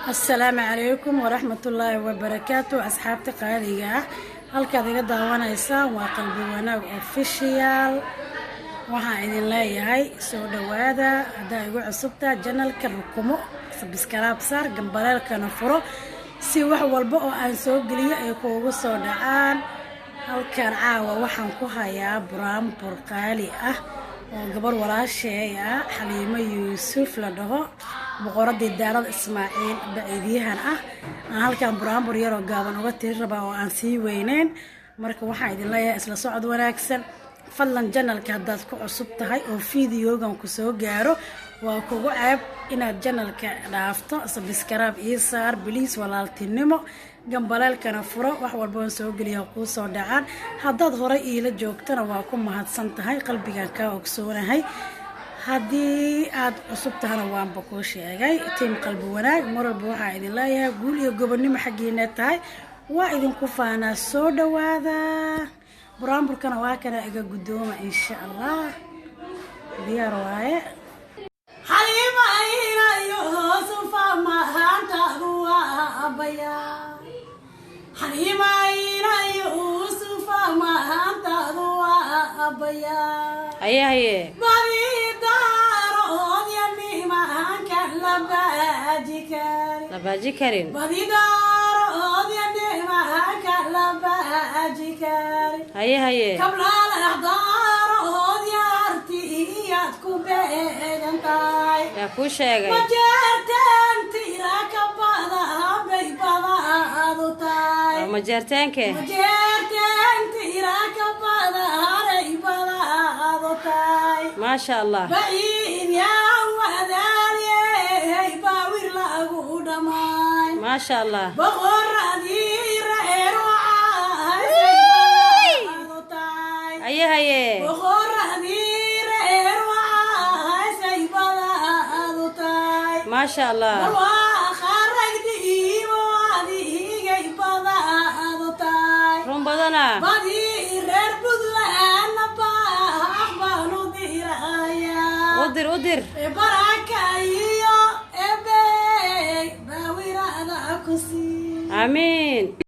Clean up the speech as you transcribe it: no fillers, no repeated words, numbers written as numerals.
السلام عليكم ورحمة الله وبركاته. أصحابتي قالية halka adiga daawanaysa waa qalbi wanaag official. waxaan idin leeyahay soo dhawaada hadaa igu cusubta channelka rukumo subscribe saar gambalaalkana furo si wax walba oo aan soo geliyo ay kuugu soo dhacaan. halkan caawa waxaan ku hayaa buraanbur qaali ah oo gabar walaashay ah Xaliimo Yuusuf la dhaho boqoradii daarad Ismaaciil baciidiyahan ah. halkan buraanbur yar oo gaaban uga tiri raba oo aan sii weyneyn. marka waxaan idin leeyahay isla socod wanaagsan. fadlan channelka hadaad ku cusub tahay oo fiidiyogan ku soo gaaro waa kugu ceeb inaad channelka dhaafto subscribe ii saar please walaaltinimo gambalaalkana furo wax walba oo soo geliyo ku soo dhacaan. hadaad hore ila joogtana waa ku mahadsan tahay qalbigan ka ogsoonahay. haddii aad cusub tahana waanba kuu sheegay tiim qalbi wanaag marwalba waxaa idin leeyahay guul iyo gobonnimo xaggiina tahay waa idinku faanaa soo dhawaada. buraanburkana waa kana iga guddooma insha allah diyaar waaye. Xaliimo ayna Yuusuf mahantaadu waa abaya. Xaliimo ayna Yuusuf mahantaadu waa abaya. haye labaaji karin haye yaa kuu sheegay majeerteenke maasha allah maasha allah haye maasha allah run badana udir amiin.